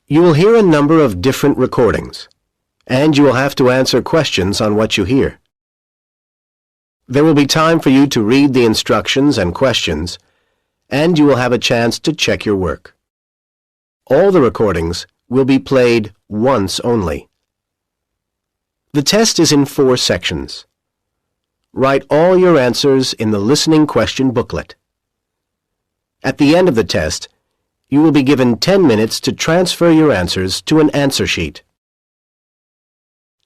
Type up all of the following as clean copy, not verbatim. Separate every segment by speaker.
Speaker 1: You will hear a number of different recordings, and you will have to answer questions on what you hear. There will be time for you to read the instructions and questions, and you will have a chance to check your work. All the recordings will be played once only. The test is in 4 sections. Write all your answers in the listening question booklet. At the end of the test, you will be given 10 minutes to transfer your answers to an answer sheet.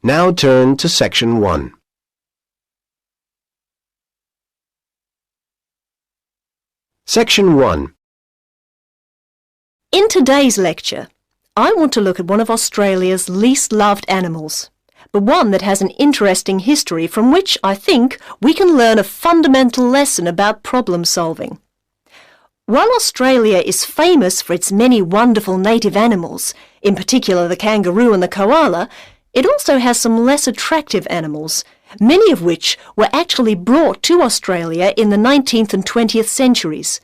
Speaker 1: Now turn to Section 1. Section 1.
Speaker 2: In today's lecture, I want to look at one of Australia's least loved animals, but one that has an interesting history from which I think we can learn a fundamental lesson about problem solving. While Australia is famous for its many wonderful native animals, in particular the kangaroo and the koala, it also has some less attractive animals, many of which were actually brought to Australia in the 19th and 20th centuries.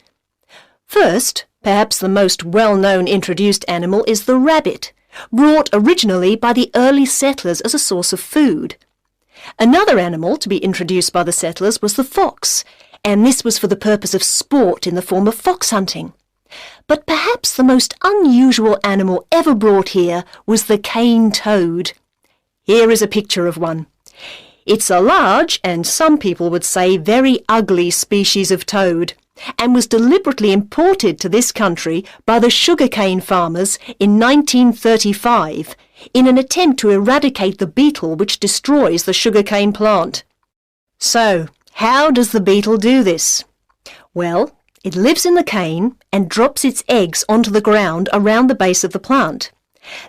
Speaker 2: First, perhaps the most well-known introduced animal is the rabbit, brought originally by the early settlers as a source of food. Another animal to be introduced by the settlers was the fox, and this was for the purpose of sport in the form of fox hunting. But perhaps the most unusual animal ever brought here was the cane toad. Here is a picture of one. It's a large, and some people would say very ugly species of toad, and was deliberately imported to this country by the sugarcane farmers in 1935 in an attempt to eradicate the beetle which destroys the sugarcane plant. So, how does the beetle do this? Well, it lives in the cane and drops its eggs onto the ground around the base of the plant.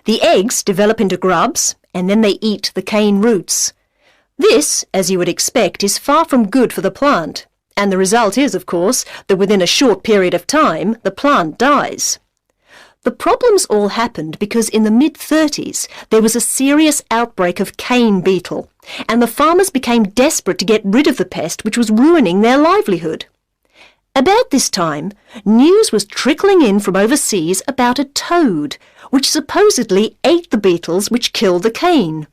Speaker 2: The eggs develop into grubs, and then they eat the cane roots. This, as you would expect, is far from good for the plant, and the result is, of course, that within a short period of time, the plant dies. The problems all happened because in the mid-30s there was a serious outbreak of cane beetle, and the farmers became desperate to get rid of the pest which was ruining their livelihood. About this time, news was trickling in from overseas about a toad, which supposedly ate the beetles which killed the cane.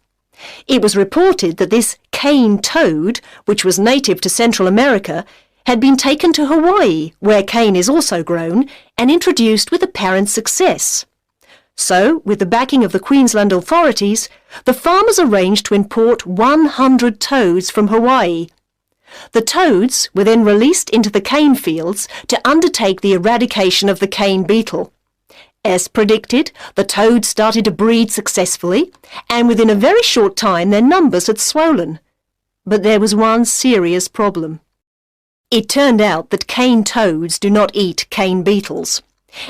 Speaker 2: It was reported that this cane toad, which was native to Central America, had been taken to Hawaii, where cane is also grown, and introduced with apparent success. So, with the backing of the Queensland authorities, the farmers arranged to import 100 toads from Hawaii. The toads were then released into the cane fields to undertake the eradication of the cane beetle. As predicted, the toads started to breed successfully, and within a very short time their numbers had swollen. But there was one serious problem. It turned out that cane toads do not eat cane beetles,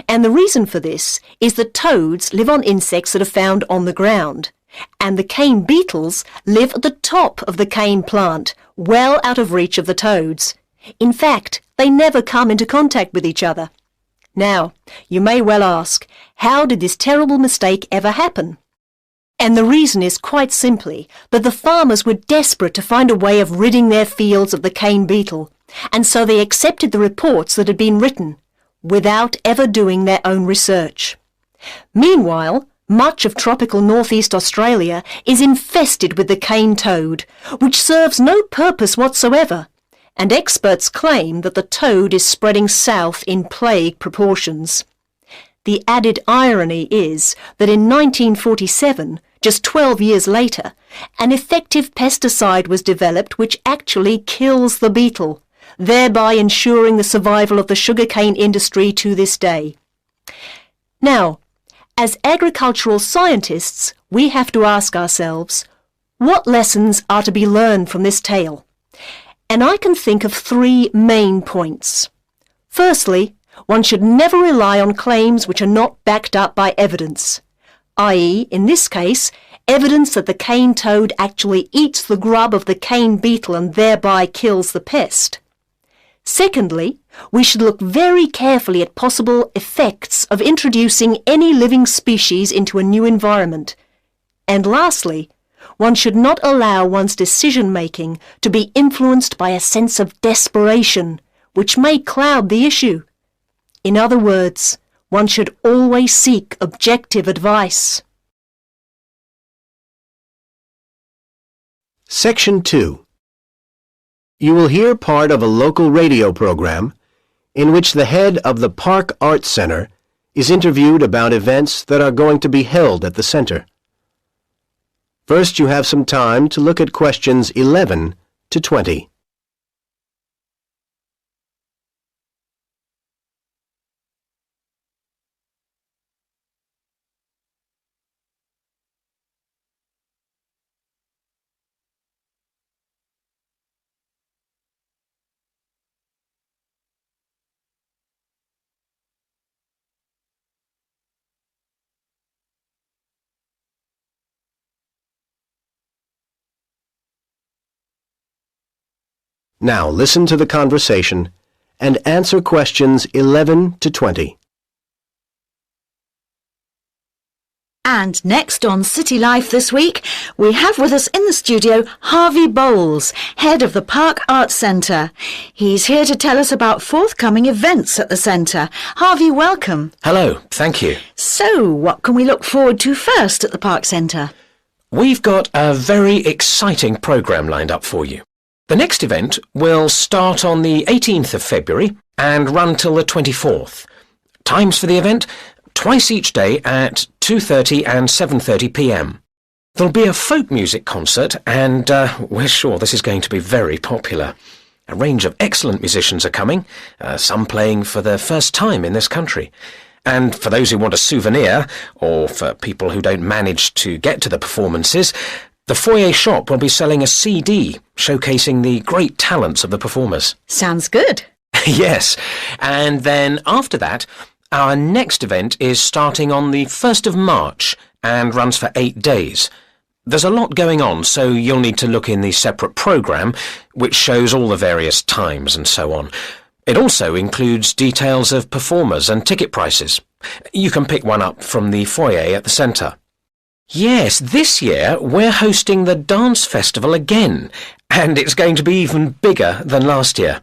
Speaker 2: and the reason for this is that toads live on insects that are found on the ground, and the cane beetles live at the top of the cane plant, well out of reach of the toads. In fact, they never come into contact with each other. Now, you may well ask, how did this terrible mistake ever happen? And the reason is quite simply that the farmers were desperate to find a way of ridding their fields of the cane beetle, and so they accepted the reports that had been written, without ever doing their own research. Meanwhile, much of tropical northeast Australia is infested with the cane toad, which serves no purpose whatsoever, and experts claim that the toad is spreading south in plague proportions. The added irony is that in 1947, just 12 years later, an effective pesticide was developed which actually kills the beetle, thereby ensuring the survival of the sugarcane industry to this day. Now, as agricultural scientists, we have to ask ourselves, what lessons are to be learned from this tale? And I can think of 3 main points. Firstly, one should never rely on claims which are not backed up by evidence, i.e., in this case, evidence that the cane toad actually eats the grub of the cane beetle and thereby kills the pest. Secondly, we should look very carefully at possible effects of introducing any living species into a new environment. And lastly, one should not allow one's decision-making to be influenced by a sense of desperation, which may cloud the issue. In other words, One should always seek objective advice.
Speaker 1: Section 2. You will hear part of a local radio program in which the head of the Park Arts Center is interviewed about events that are going to be held at the center. First, you have some time to look at questions 11 to 20. Now listen to the conversation and answer questions 11 to 20.
Speaker 3: And next on City Life this week, we have with us in the studio Harvey Bowles, head of the Park Arts Centre. He's here to tell us about forthcoming events at the centre. Harvey, welcome.
Speaker 4: Hello, thank you.
Speaker 3: So, what can we look forward to first at the Park Centre?
Speaker 4: We've got a very exciting programme lined up for you. The next event will start on the 18th of February and run till the 24th. Times for the event? Twice each day at 2:30 and 7:30 p.m. There'll be a folk music concert and we're sure this is going to be very popular. A range of excellent musicians are coming, some playing for the first time in this country. And for those who want a souvenir, or for people who don't manage to get to the performances, the foyer shop will be selling a CD showcasing the great talents of the performers.
Speaker 3: Sounds good.
Speaker 4: Yes, and then after that, our next event is starting on the 1st of March and runs for 8 days. There's a lot going on, so you'll need to look in the separate programme, which shows all the various times and so on. It also includes details of performers and ticket prices. You can pick one up from the foyer at the centre. Yes, this year we're hosting the dance festival again, and it's going to be even bigger than last year.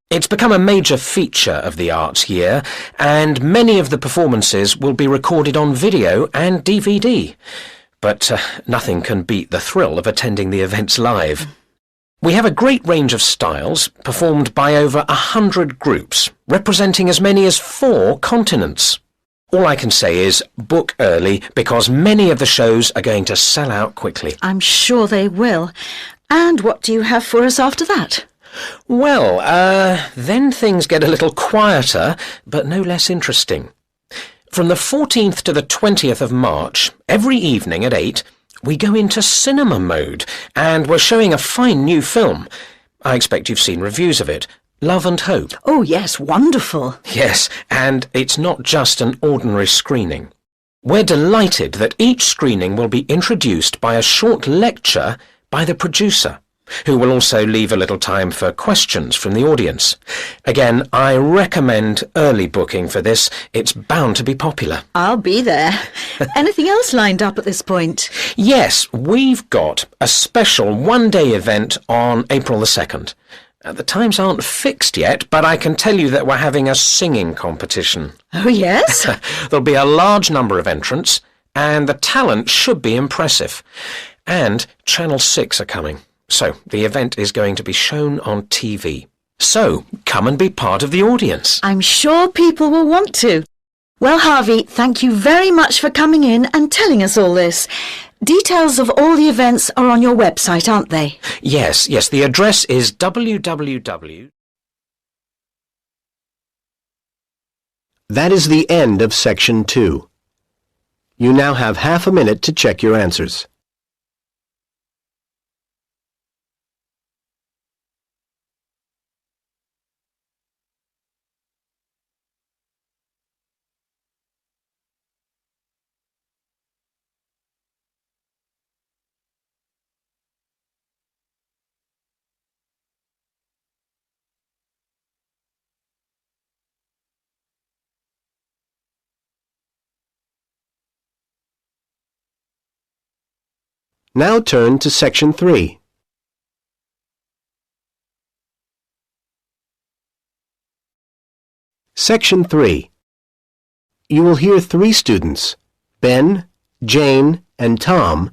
Speaker 4: It's become a major feature of the arts year, and many of the performances will be recorded on video and DVD. But nothing can beat the thrill of attending the events live. We have a great range of styles, performed by over 100 groups, representing as many as 4 continents. All I can say is book early, because many of the shows are going to sell out quickly.
Speaker 3: I'm sure they will. And what do you have for us after that?
Speaker 4: Well, then things get a little quieter, but no less interesting. From the 14th to the 20th of March, every evening at 8, we go into cinema mode, and we're showing a fine new film. I expect you've seen reviews of it. Love and Hope.
Speaker 3: Oh, yes, wonderful.
Speaker 4: Yes, and it's not just an ordinary screening. We're delighted that each screening will be introduced by a short lecture by the producer, who will also leave a little time for questions from the audience. Again, I recommend early booking for this. It's bound to be popular.
Speaker 3: I'll be there. Anything else lined up at this point?
Speaker 4: Yes, we've got a special one-day event on April the 2nd. The times aren't fixed yet, but I can tell you that we're having a singing competition.
Speaker 3: Oh, yes?
Speaker 4: There'll be a large number of entrants, and the talent should be impressive. And Channel 6 are coming, so the event is going to be shown on TV. So, come and be part of the audience.
Speaker 3: I'm sure people will want to. Well, Harvey, thank you very much for coming in and telling us all this. Details of all the events are on your website, aren't they?
Speaker 4: Yes, the address is www.
Speaker 1: That is the end of Section 2. You now have half a minute to check your answers. Now turn to Section 3. Section 3. you will hear 3 students, Ben, Jane, and Tom,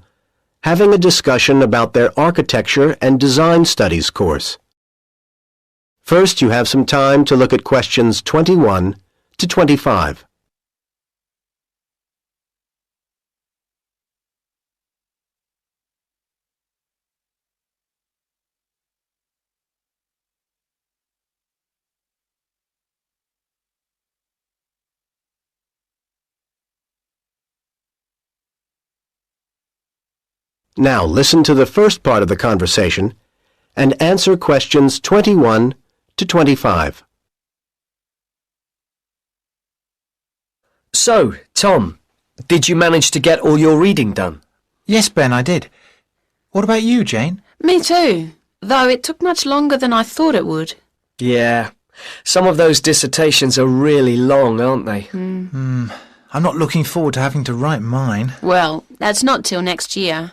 Speaker 1: having a discussion about their Architecture and Design Studies course. First, you have some time to look at questions 21 to 25. Now listen to the first part of the conversation and answer questions 21 to 25.
Speaker 5: So, Tom, did you manage to get all your reading done?
Speaker 6: Yes, Ben, I did. What about you, Jane?
Speaker 7: Me too, though it took much longer than I thought it would.
Speaker 5: Yeah, some of those dissertations are really long, aren't they?
Speaker 6: I'm not looking forward to having to write mine.
Speaker 7: Well, that's not till next year.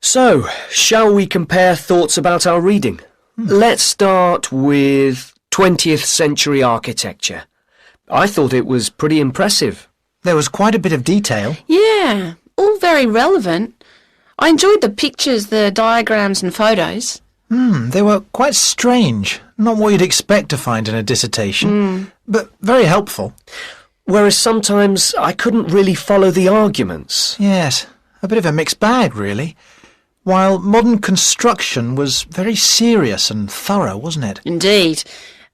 Speaker 5: So, shall we compare thoughts about our reading? Let's start with 20th century architecture. I thought it was pretty impressive.
Speaker 6: There was quite a bit of detail.
Speaker 7: Yeah, all very relevant. I enjoyed the pictures, the diagrams and photos.
Speaker 6: They were quite strange. Not what you'd expect to find in a dissertation, but very helpful.
Speaker 5: Whereas sometimes I couldn't really follow the arguments.
Speaker 6: Yes, a bit of a mixed bag, really. While modern construction was very serious and thorough, wasn't it?
Speaker 7: Indeed.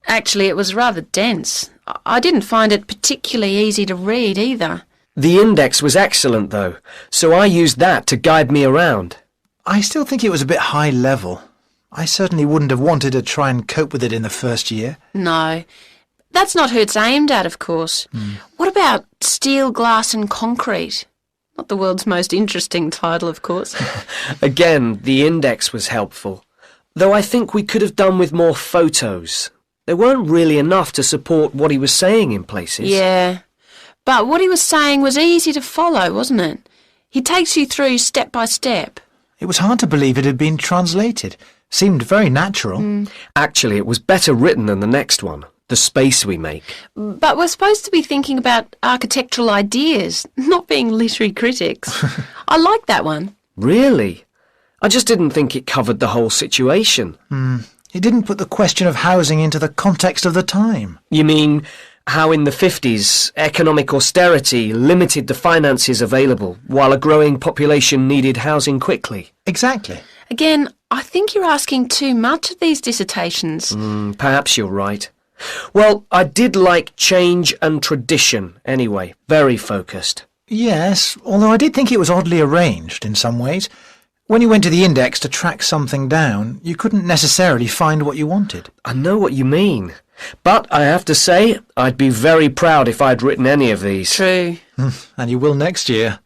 Speaker 7: Actually, it was rather dense. I didn't find it particularly easy to read either.
Speaker 5: The index was excellent, though, so I used that to guide me around.
Speaker 6: I still think it was a bit high level. I certainly wouldn't have wanted to try and cope with it in the first year.
Speaker 7: No. That's not who it's aimed at, of course. What about steel, glass and concrete? Not the world's most interesting title, of course.
Speaker 5: Again, the index was helpful, though I think we could have done with more photos. There weren't really enough to support what he was saying in places.
Speaker 7: Yeah, but what he was saying was easy to follow, wasn't it? He takes you through step by step.
Speaker 6: It was hard to believe it had been translated. Seemed very natural.
Speaker 5: Actually, it was better written than the next one, The Space We Make.
Speaker 7: But we're supposed to be thinking about architectural ideas, not being literary critics. I like that one.
Speaker 5: Really? I just didn't think it covered the whole situation.
Speaker 6: It didn't put the question of housing into the context of the time.
Speaker 5: You mean how in the 50s economic austerity limited the finances available while a growing population needed housing quickly?
Speaker 6: Exactly.
Speaker 7: Again, I think you're asking too much of these dissertations.
Speaker 5: Perhaps you're right. Well, I did like change and tradition anyway. Very focused.
Speaker 6: Yes, although I did think it was oddly arranged in some ways. When you went to the index to track something down, you couldn't necessarily find what you wanted.
Speaker 5: I know what you mean. But I have to say, I'd be very proud if I'd written any of these.
Speaker 7: True.
Speaker 6: And you will next year.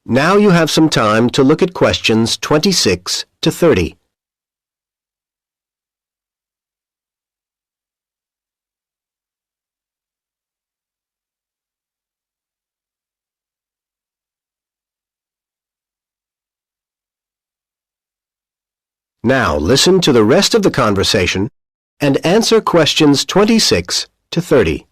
Speaker 1: Now you have some time to look at questions 26 to 30. Now listen to the rest of the conversation and answer questions 26 to 30.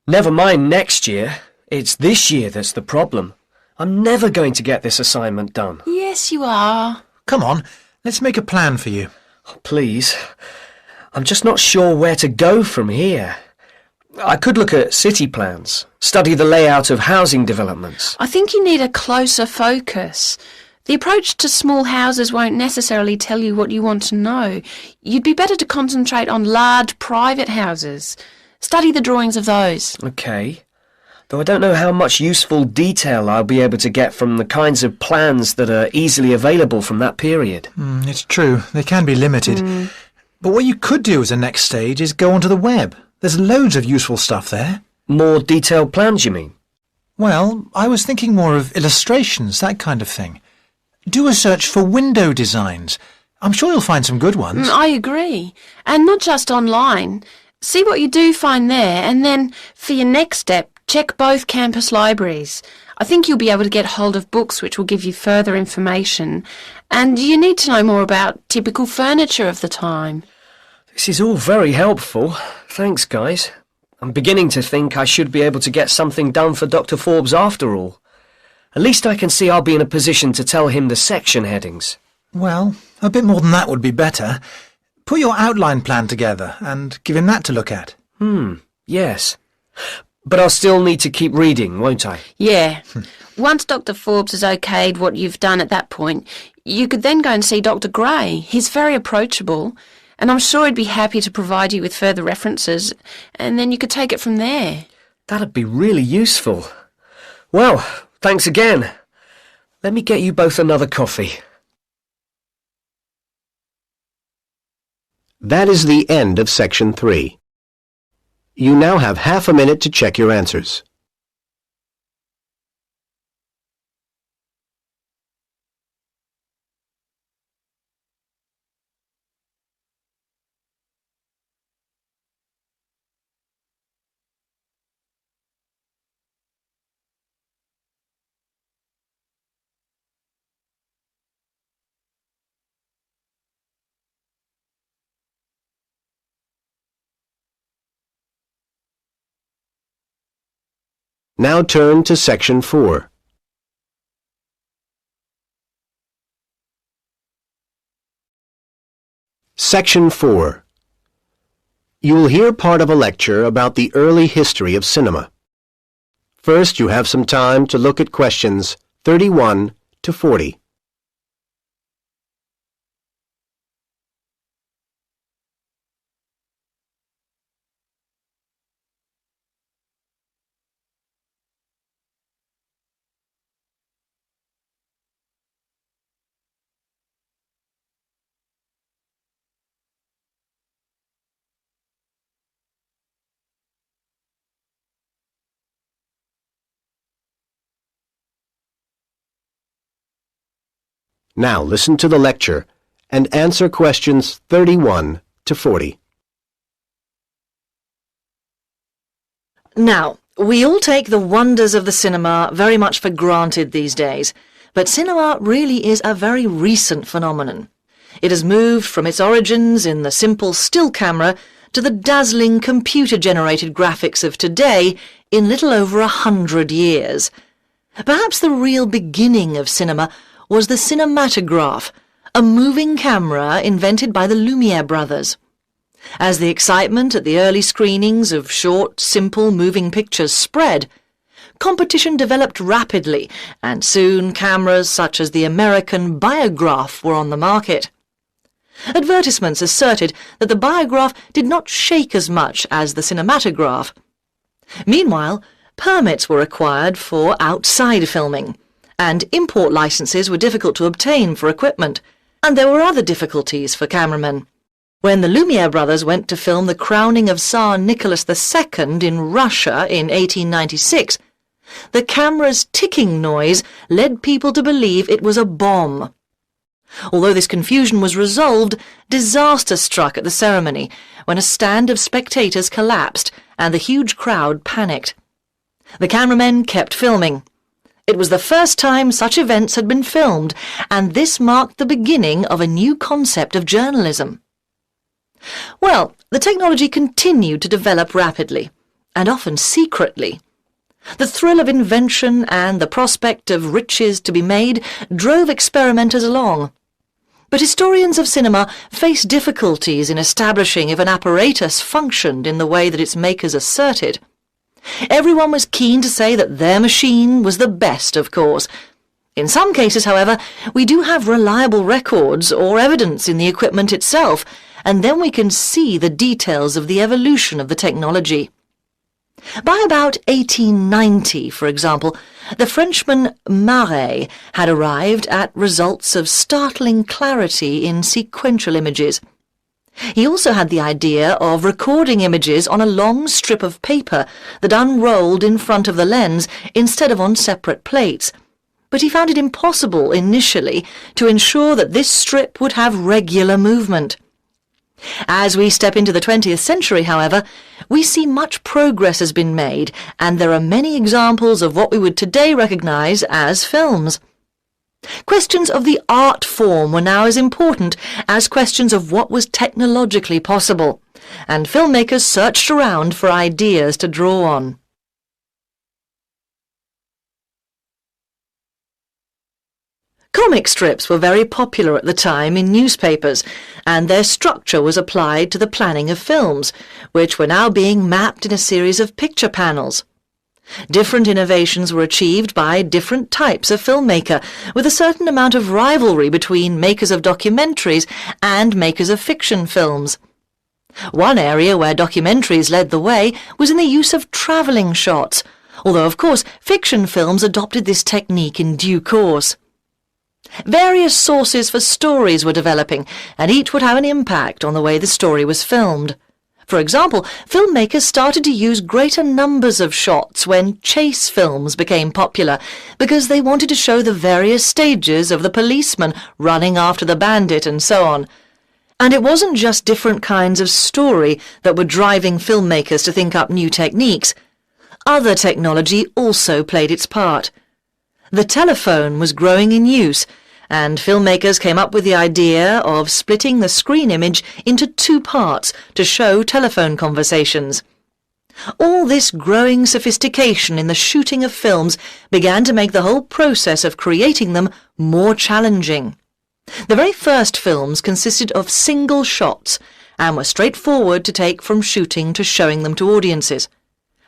Speaker 5: Never mind next year. It's this year that's the problem. I'm never going to get this assignment done.
Speaker 7: Yes, you are.
Speaker 6: Come on, let's make a plan for you.
Speaker 5: Please. I'm just not sure where to go from here. I could look at city plans, study the layout of housing developments.
Speaker 7: I think you need a closer focus. The approach to small houses won't necessarily tell you what you want to know. You'd be better to concentrate on large private houses. Study the drawings of those.
Speaker 5: OK. Though I don't know how much useful detail I'll be able to get from the kinds of plans that are easily available from that period.
Speaker 6: It's true, they can be limited. But what you could do as a next stage is go onto the web. There's loads of useful stuff there.
Speaker 5: More detailed plans, you mean?
Speaker 6: Well, I was thinking more of illustrations, that kind of thing. Do a search for window designs. I'm sure you'll find some good ones.
Speaker 7: I agree. And not just online. See what you do find there, and then, for your next step, check both campus libraries. I think you'll be able to get hold of books which will give you further information. And you need to know more about typical furniture of the time.
Speaker 5: This is all very helpful. Thanks, guys. I'm beginning to think I should be able to get something done for Dr. Forbes after all. At least I can see I'll be in a position to tell him the section headings.
Speaker 6: Well, a bit more than that would be better. Put your outline plan together and give him that to look at.
Speaker 5: Yes. But I'll still need to keep reading, won't I?
Speaker 7: Yeah. Once Dr. Forbes has okayed what you've done at that point, you could then go and see Dr. Gray. He's very approachable, and I'm sure he'd be happy to provide you with further references, and then you could take it from there.
Speaker 5: That'd be really useful. Well, thanks again. Let me get you both another coffee.
Speaker 1: That is the end of Section 3. You now have half a minute to check your answers. Now turn to Section 4. Section 4. You will hear part of a lecture about the early history of cinema. First, you have some time to look at questions 31 to 40. Now listen to the lecture and answer questions 31 to 40.
Speaker 3: Now, we all take the wonders of the cinema very much for granted these days, but cinema really is a very recent phenomenon. It has moved from its origins in the simple still camera to the dazzling computer-generated graphics of today in little over 100 years. Perhaps the real beginning of cinema was the cinematograph, a moving camera invented by the Lumiere brothers. As the excitement at the early screenings of short, simple moving pictures spread, competition developed rapidly, and soon cameras such as the American Biograph were on the market. Advertisements asserted that the Biograph did not shake as much as the cinematograph. Meanwhile, permits were required for outside filming, and import licenses were difficult to obtain for equipment, and there were other difficulties for cameramen. When the Lumiere brothers went to film the crowning of Tsar Nicholas II in Russia in 1896, the camera's ticking noise led people to believe it was a bomb. Although this confusion was resolved, disaster struck at the ceremony when a stand of spectators collapsed and the huge crowd panicked. The cameramen kept filming. It was the first time such events had been filmed, and this marked the beginning of a new concept of journalism. Well, the technology continued to develop rapidly, and often secretly. The thrill of invention and the prospect of riches to be made drove experimenters along. But historians of cinema face difficulties in establishing if an apparatus functioned in the way that its makers asserted. Everyone was keen to say that their machine was the best, of course. In some cases, however, we do have reliable records or evidence in the equipment itself, and then we can see the details of the evolution of the technology. By about 1890, for example, the Frenchman Marais had arrived at results of startling clarity in sequential images. He also had the idea of recording images on a long strip of paper that unrolled in front of the lens instead of on separate plates, but he found it impossible initially to ensure that this strip would have regular movement. As we step into the 20th century, however, we see much progress has been made, and there are many examples of what we would today recognize as films. Questions of the art form were now as important as questions of what was technologically possible, and filmmakers searched around for ideas to draw on. Comic strips were very popular at the time in newspapers, and their structure was applied to the planning of films, which were now being mapped in a series of picture panels. Different innovations were achieved by different types of filmmaker, with a certain amount of rivalry between makers of documentaries and makers of fiction films. One area where documentaries led the way was in the use of travelling shots, although of course fiction films adopted this technique in due course. Various sources for stories were developing, and each would have an impact on the way the story was filmed. For example, filmmakers started to use greater numbers of shots when chase films became popular, because they wanted to show the various stages of the policeman running after the bandit and so on. And it wasn't just different kinds of story that were driving filmmakers to think up new techniques. Other technology also played its part. The telephone was growing in use, and filmmakers came up with the idea of splitting the screen image into two parts to show telephone conversations. All this growing sophistication in the shooting of films began to make the whole process of creating them more challenging. The very first films consisted of single shots and were straightforward to take from shooting to showing them to audiences.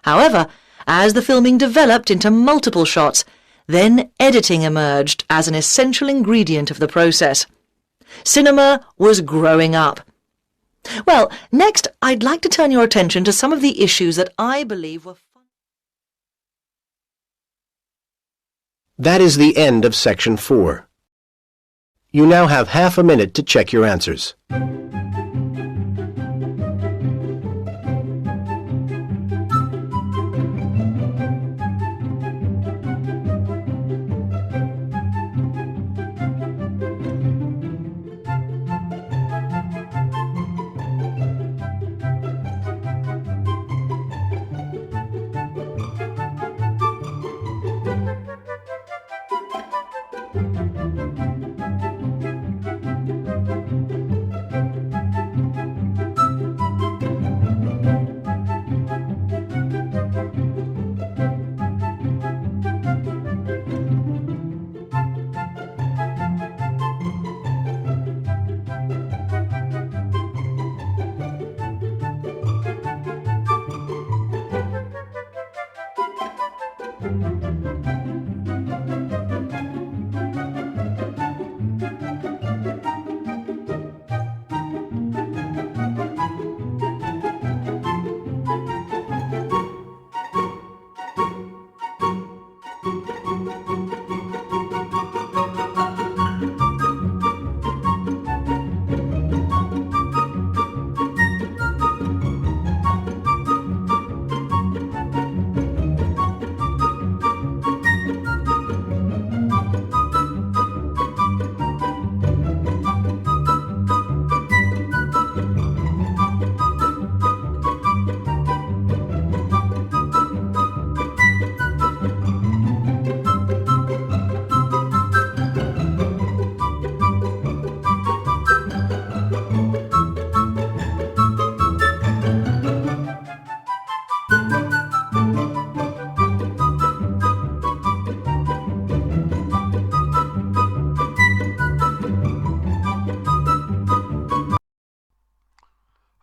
Speaker 3: However, as the filming developed into multiple shots, then editing emerged as an essential ingredient of the process. Cinema was growing up. Well, next I'd like to turn your attention to some of the issues that I believe were
Speaker 1: That is the end of Section 4. You now have half a minute to check your answers.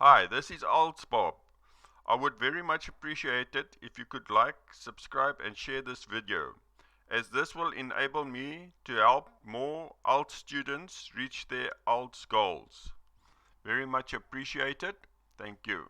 Speaker 8: Hi, this is IELTS Bob. I would very much appreciate it if you could like, subscribe and share this video, as this will enable me to help more IELTS students reach their IELTS goals. Very much appreciated. Thank you.